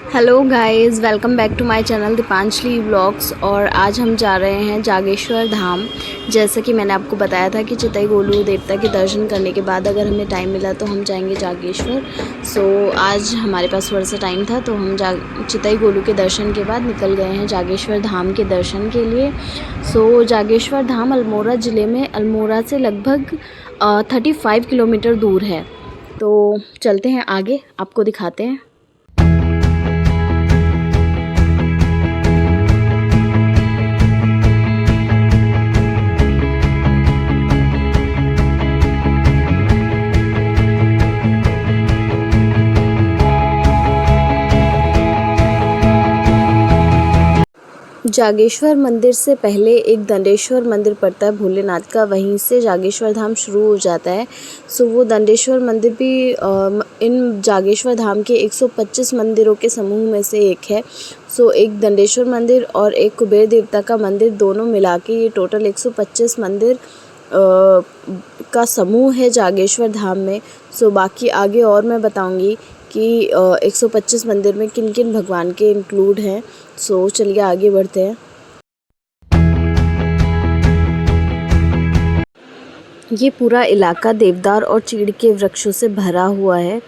Hello guys, welcome back to my channel Deepanjali vlogs. और आज हम जा रहे हैं जागेश्वर धाम। जैसा कि मैंने आपको बताया था कि चितई गोलू देवता के दर्शन करने के बाद अगर हमें टाइम मिला तो हम जाएंगे जागेश्वर। आज हमारे पास थोड़ा सा टाइम था तो हम चितई गोलू के दर्शन के बाद निकल गए हैं जागेश्वर धाम के दर्शन के लिए। जागेश्वर धाम अल्मोड़ा ज़िले में अल्मोड़ा से लगभग 35 किलोमीटर दूर है। तो चलते हैं आगे, आपको दिखाते हैं। जागेश्वर मंदिर से पहले एक दंडेश्वर मंदिर पड़ता है भोलेनाथ का, वहीं से जागेश्वर धाम शुरू हो जाता है। वो दंडेश्वर मंदिर भी इन जागेश्वर धाम के 125 मंदिरों के समूह में से एक है। एक दंडेश्वर मंदिर और एक कुबेर देवता का मंदिर दोनों मिला के ये टोटल 125 मंदिर का समूह है जागेश्वर धाम में। बाकी आगे और मैं बताऊंगी कि 125 मंदिर में किन किन भगवान के इंक्लूड हैं। चलिए आगे बढ़ते हैं। ये पूरा इलाका देवदार और चीड़ के वृक्षों से भरा हुआ है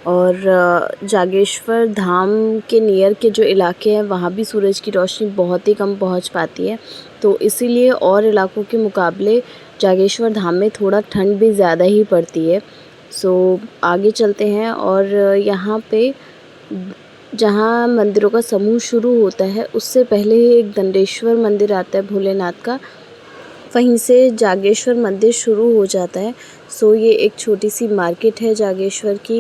और जागेश्वर धाम के नियर के जो इलाके हैं वहाँ भी सूरज की रोशनी बहुत ही कम पहुँच पाती है, तो इसीलिए और इलाकों के मुकाबले जागेश्वर धाम में थोड़ा ठंड भी ज़्यादा ही पड़ती है। आगे चलते हैं और यहाँ पे जहाँ मंदिरों का समूह शुरू होता है उससे पहले ही एक दंडेश्वर मंदिर आता है भोलेनाथ का, वहीं से जागेश्वर मंदिर शुरू हो जाता है। ये एक छोटी सी मार्केट है जागेश्वर की।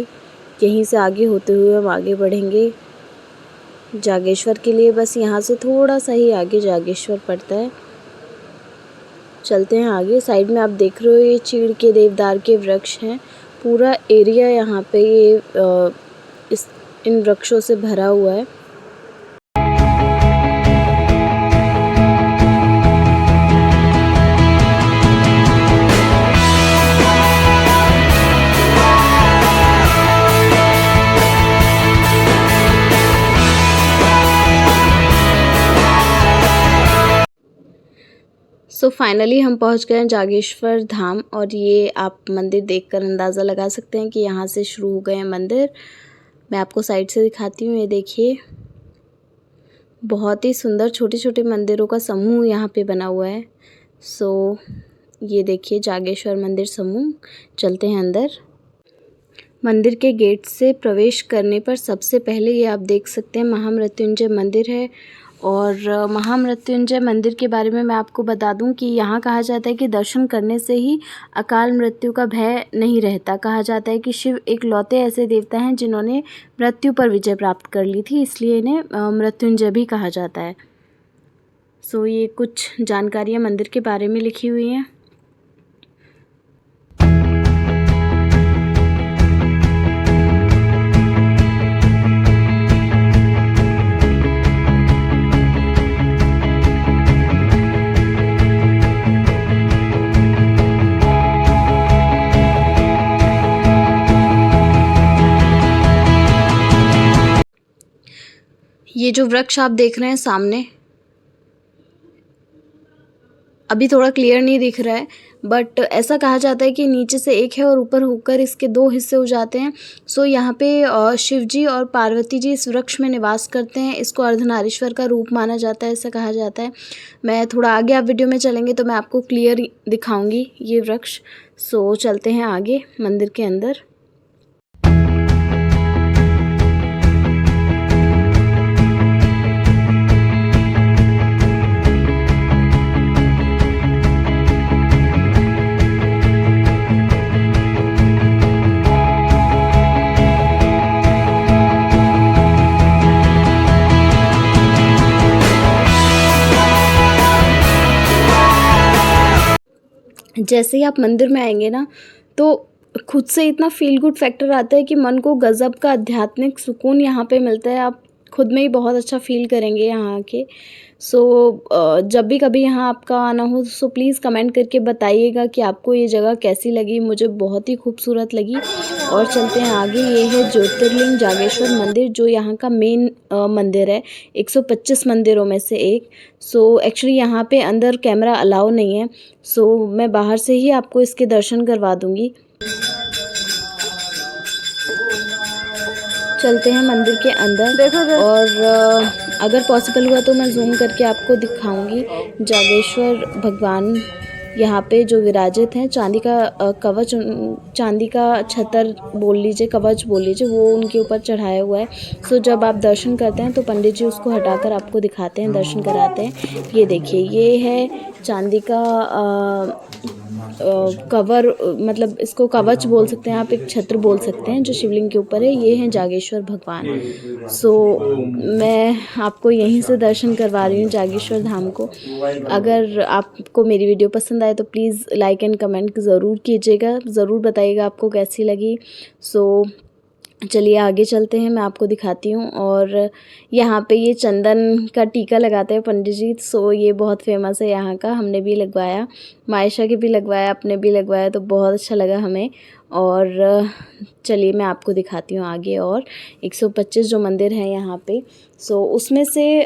यहीं से आगे होते हुए हम आगे बढ़ेंगे जागेश्वर के लिए। बस यहाँ से थोड़ा सा ही आगे जागेश्वर पड़ता है। चलते हैं आगे। साइड में आप देख रहे हो ये चीड़ के देवदार के वृक्ष हैं। पूरा एरिया यहाँ पे इन वृक्षों से भरा हुआ है। फाइनली हम पहुंच गए हैं जागेश्वर धाम और ये आप मंदिर देखकर अंदाज़ा लगा सकते हैं कि यहाँ से शुरू हो गए हैं मंदिर। मैं आपको साइड से दिखाती हूँ। ये देखिए, बहुत ही सुंदर छोटे छोटे मंदिरों का समूह यहाँ पे बना हुआ है। ये देखिए जागेश्वर मंदिर समूह। चलते हैं अंदर। मंदिर के गेट से प्रवेश करने पर सबसे पहले ये आप देख सकते हैं महामृत्युंजय मंदिर है। और महामृत्युंजय मंदिर के बारे में मैं आपको बता दूं कि यहाँ कहा जाता है कि दर्शन करने से ही अकाल मृत्यु का भय नहीं रहता। कहा जाता है कि शिव एकलौते ऐसे देवता हैं जिन्होंने मृत्यु पर विजय प्राप्त कर ली थी, इसलिए इन्हें मृत्युंजय भी कहा जाता है। ये कुछ जानकारियाँ मंदिर के बारे में लिखी हुई हैं। ये जो वृक्ष आप देख रहे हैं सामने, अभी थोड़ा क्लियर नहीं दिख रहा है, बट ऐसा कहा जाता है कि नीचे से एक है और ऊपर होकर इसके दो हिस्से हो जाते हैं। यहाँ पे शिव जी और पार्वती जी इस वृक्ष में निवास करते हैं। इसको अर्धनारीश्वर का रूप माना जाता है, ऐसा कहा जाता है। मैं थोड़ा आगे आप वीडियो में चलेंगे तो मैं आपको क्लियर दिखाऊंगी ये वृक्ष। चलते हैं आगे मंदिर के अंदर। जैसे ही आप मंदिर में आएंगे ना तो खुद से इतना फील गुड फैक्टर आता है कि मन को गज़ब का आध्यात्मिक सुकून यहाँ पे मिलता है। आप खुद में ही बहुत अच्छा फ़ील करेंगे यहाँ के। सो जब भी कभी यहाँ आपका आना हो सो प्लीज़ कमेंट करके बताइएगा कि आपको ये जगह कैसी लगी। मुझे बहुत ही खूबसूरत लगी। और चलते हैं आगे। ये है ज्योतिर्लिंग जागेश्वर मंदिर, जो यहाँ का मेन मंदिर है, 125 मंदिरों में से एक। सो एक्चुअली यहाँ पे अंदर कैमरा अलाउ नहीं है, सो मैं बाहर से ही आपको इसके दर्शन करवा दूँगी। चलते हैं मंदिर के अंदर। और अगर पॉसिबल हुआ तो मैं जूम करके आपको दिखाऊंगी जागेश्वर भगवान यहाँ पे जो विराजित हैं। चांदी का कवच, चांदी का छतर बोल लीजिए, कवच बोल लीजिए, वो उनके ऊपर चढ़ाया हुआ है। सो जब आप दर्शन करते हैं तो पंडित जी उसको हटाकर आपको दिखाते हैं, दर्शन कराते हैं। ये देखिए, ये है चांदी का कवर, मतलब इसको कवच बोल सकते हैं आप, एक छत्र बोल सकते हैं, जो शिवलिंग के ऊपर है। ये हैं जागेश्वर भगवान। सो मैं आपको यहीं से दर्शन करवा रही हूँ जागेश्वर धाम को। अगर आपको मेरी वीडियो पसंद आए तो प्लीज़ लाइक एंड कमेंट ज़रूर कीजिएगा, ज़रूर बताइएगा आपको कैसी लगी। सो चलिए आगे चलते हैं, मैं आपको दिखाती हूँ। और यहाँ पे ये चंदन का टीका लगाते हैं पंडित जी। सो ये बहुत फेमस है यहाँ का, हमने भी लगवाया, मायशा के भी लगवाया, अपने भी लगवाया, तो बहुत अच्छा लगा हमें। और चलिए मैं आपको दिखाती हूँ आगे। और 125 जो मंदिर हैं यहाँ पे, सो उसमें से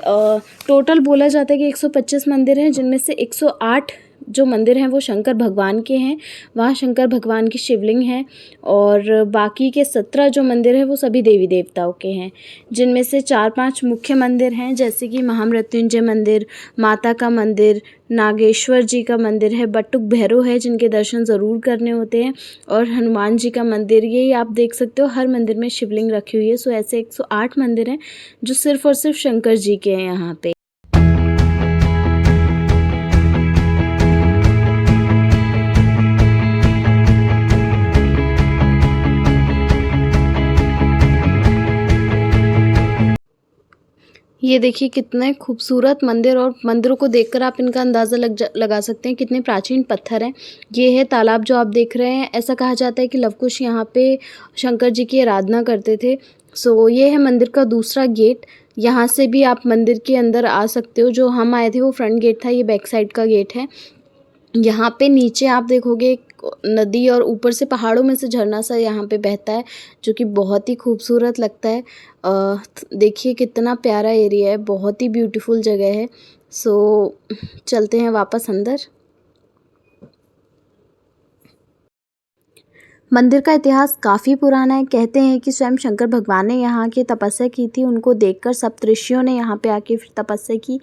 टोटल बोला जाता है कि 125 मंदिर हैं, जिनमें से 108 जो मंदिर हैं वो शंकर भगवान के हैं। वहाँ शंकर भगवान की शिवलिंग है। और बाकी के 17 जो मंदिर हैं वो सभी देवी देवताओं के हैं, जिनमें से 4-5 मुख्य मंदिर हैं, जैसे कि महामृत्युंजय मंदिर, माता का मंदिर, नागेश्वर जी का मंदिर है, बटुक भैरव है जिनके दर्शन ज़रूर करने होते हैं, और हनुमान जी का मंदिर। ये आप देख सकते हो, हर मंदिर में शिवलिंग रखी हुई है। सो ऐसे 108 मंदिर हैं जो सिर्फ़ और सिर्फ शंकर जी के हैं यहाँ पे। ये देखिए कितने खूबसूरत मंदिर, और मंदिरों को देखकर आप इनका अंदाज़ा लगा सकते हैं कितने प्राचीन पत्थर हैं। ये है तालाब जो आप देख रहे हैं। ऐसा कहा जाता है कि लवकुश यहाँ पे शंकर जी की आराधना करते थे। सो ये है मंदिर का दूसरा गेट। यहाँ से भी आप मंदिर के अंदर आ सकते हो। जो हम आए थे वो फ्रंट गेट था, ये बैक साइड का गेट है। यहाँ पे नीचे आप देखोगे एक नदी, और ऊपर से पहाड़ों में से झरना सा यहाँ पे बहता है, जो कि बहुत ही खूबसूरत लगता है। देखिए कितना प्यारा एरिया है, बहुत ही ब्यूटीफुल जगह है। सो चलते हैं वापस अंदर। मंदिर का इतिहास काफ़ी पुराना है। कहते हैं कि स्वयं शंकर भगवान ने यहाँ की तपस्या की थी। उनको देखकर सप्तऋषियों ने यहाँ पे आके फिर तपस्या की,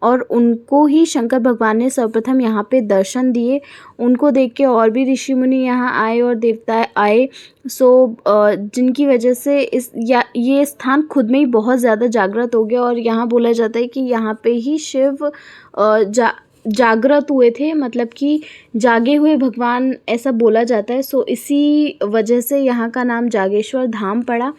और उनको ही शंकर भगवान ने सर्वप्रथम यहाँ पे दर्शन दिए। उनको देख के और भी ऋषि मुनि यहाँ आए और देवता आए। सो जिनकी वजह से ये स्थान खुद में ही बहुत ज़्यादा जागृत हो गया। और यहाँ बोला जाता है कि यहाँ पे ही शिव जागृत हुए थे, मतलब कि जागे हुए भगवान, ऐसा बोला जाता है। सो इसी वजह से यहाँ का नाम जागेश्वर धाम पड़ा।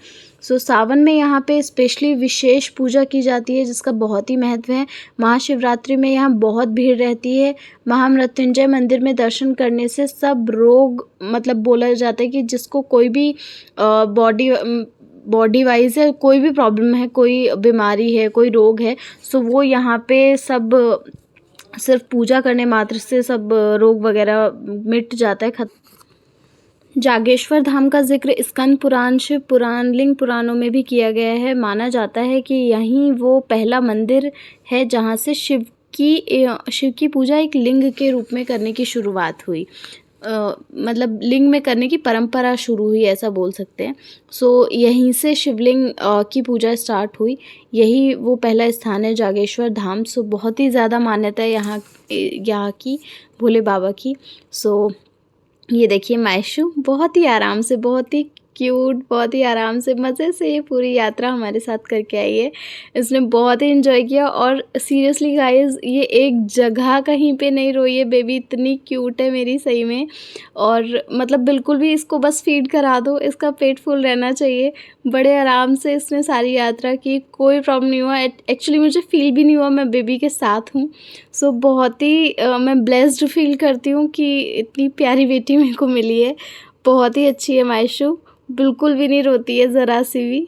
सो सावन में यहाँ पे स्पेशली विशेष पूजा की जाती है, जिसका बहुत ही महत्व है। महाशिवरात्रि में यहाँ बहुत भीड़ रहती है। महामृत्युंजय मंदिर में दर्शन करने से सब रोग, मतलब बोला जाता है कि जिसको कोई भी बॉडी वाइज है, कोई भी प्रॉब्लम है, कोई बीमारी है, कोई रोग है, सो वो यहाँ पे सब सिर्फ पूजा करने मात्र से सब रोग वगैरह मिट जाता है। जागेश्वर धाम का जिक्र स्कंद पुराण, शिव पुराण, लिंग पुराणों में भी किया गया है। माना जाता है कि यहीं वो पहला मंदिर है जहाँ से शिव की पूजा एक लिंग के रूप में करने की शुरुआत हुई। मतलब लिंग में करने की परंपरा शुरू हुई, ऐसा बोल सकते हैं। सो यहीं से शिवलिंग की पूजा स्टार्ट हुई। यही वो पहला स्थान है जागेश्वर धाम। सो बहुत ही ज़्यादा मान्यता है यहाँ की भोले बाबा की। सो ये देखिए मायशू बहुत ही आराम से, बहुत ही क्यूट, बहुत ही आराम से मज़े से ये पूरी यात्रा हमारे साथ करके आई है। इसने बहुत ही एंजॉय किया। और सीरियसली गाइस, ये एक जगह कहीं पे नहीं रोई है बेबी, इतनी क्यूट है मेरी सही में। और मतलब बिल्कुल भी इसको बस फीड करा दो, इसका पेट फुल रहना चाहिए। बड़े आराम से इसने सारी यात्रा की, कोई प्रॉब्लम नहीं हुआ। एक्चुअली मुझे फील भी नहीं हुआ मैं बेबी के साथ हूँ। सो बहुत ही मैं ब्लेस्ड फील करती हूँ कि इतनी प्यारी बेटी मेरे को मिली है। बहुत ही अच्छी है मायशू, बिल्कुल भी नहीं रोती है ज़रा सी भी।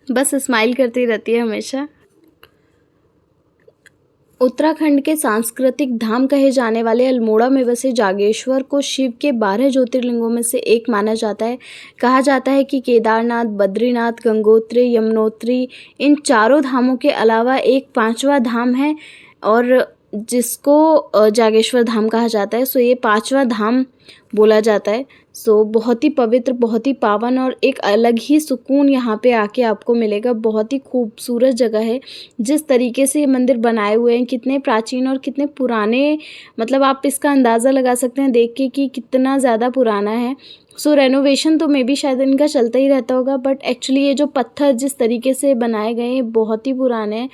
बस स्माइल करती रहती है हमेशा। उत्तराखंड के सांस्कृतिक धाम कहे जाने वाले अल्मोड़ा में बसे जागेश्वर को शिव के 12 ज्योतिर्लिंगों में से एक माना जाता है। कहा जाता है कि केदारनाथ, बद्रीनाथ, गंगोत्री, यमुनोत्री इन चारों धामों के अलावा एक पांचवा धाम है और जिसको जागेश्वर धाम कहा जाता है। सो ये पांचवा धाम बोला जाता है। सो बहुत ही पवित्र, बहुत ही पावन और एक अलग ही सुकून यहाँ पे आके आपको मिलेगा। बहुत ही खूबसूरत जगह है। जिस तरीके से ये मंदिर बनाए हुए हैं, कितने प्राचीन और कितने पुराने, मतलब आप इसका अंदाज़ा लगा सकते हैं देख के कि कितना ज़्यादा पुराना है। सो रेनोवेशन तो मे बी शायद इनका चलता ही रहता होगा, बट एक्चुअली ये जो पत्थर जिस तरीके से बनाए गए हैं बहुत ही पुराने हैं।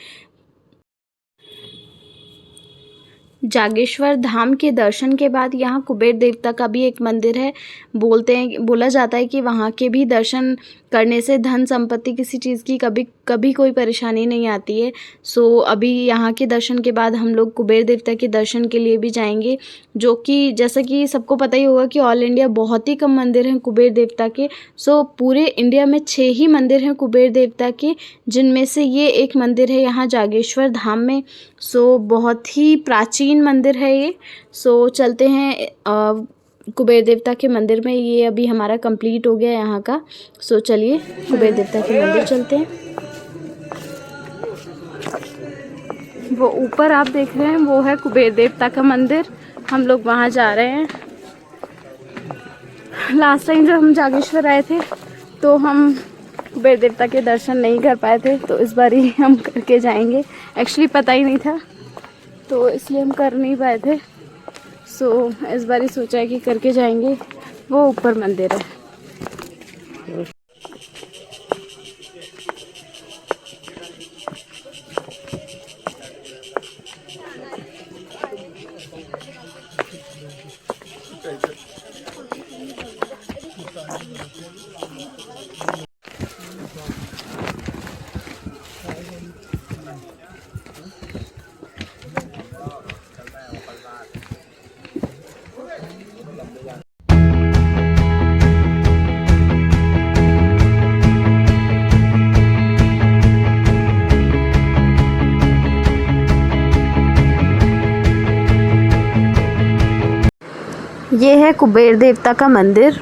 जागेश्वर धाम के दर्शन के बाद यहाँ कुबेर देवता का भी एक मंदिर है। बोला जाता है कि वहाँ के भी दर्शन करने से धन संपत्ति किसी चीज़ की कभी कोई परेशानी नहीं आती है। सो अभी यहाँ के दर्शन के बाद हम लोग कुबेर देवता के दर्शन के लिए भी जाएंगे, जो कि जैसा कि सबको पता ही होगा कि ऑल इंडिया बहुत ही कम मंदिर हैं कुबेर देवता के। सो पूरे इंडिया में 6 ही मंदिर हैं कुबेर देवता के, जिनमें से ये एक मंदिर है यहाँ जागेश्वर धाम में। सो बहुत ही प्राचीन मंदिर है ये। सो चलते हैं कुबेर देवता के मंदिर में। ये अभी हमारा कंप्लीट हो गया यहाँ का। सो चलिए कुबेर देवता के मंदिर चलते हैं। वो ऊपर आप देख रहे हैं वो है कुबेर देवता का मंदिर। हम लोग वहाँ जा रहे हैं। लास्ट टाइम जब हम जागेश्वर आए थे तो हम कुबेर देवता के दर्शन नहीं कर पाए थे, तो इस बार ही हम करके जाएंगे। एक्चुअली पता ही नहीं था तो इसलिए हम कर नहीं पाए थे। सो इस बार ही सोचा है कि करके जाएंगे। वो ऊपर मंदिर है। ये है कुबेर देवता का मंदिर।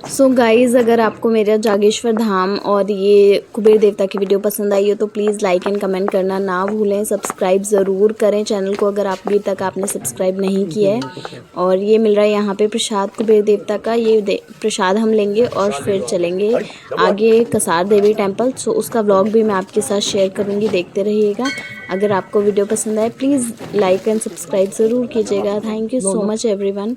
सो गाइज़, अगर आपको मेरा जागेश्वर धाम और ये कुबेर देवता की वीडियो पसंद आई हो तो प्लीज़ लाइक एंड कमेंट करना ना भूलें। सब्सक्राइब ज़रूर करें चैनल को अगर अभी तक आपने सब्सक्राइब नहीं किया है। और ये मिल रहा है यहाँ पे प्रसाद कुबेर देवता का। ये प्रसाद हम लेंगे और फिर चलेंगे आगे कसार देवी टेम्पल। सो उसका व्लॉग भी मैं आपके साथ शेयर करूँगी, देखते रहिएगा। अगर आपको वीडियो पसंद आए प्लीज़ लाइक एंड सब्सक्राइब ज़रूर कीजिएगा। Thank you so much everyone.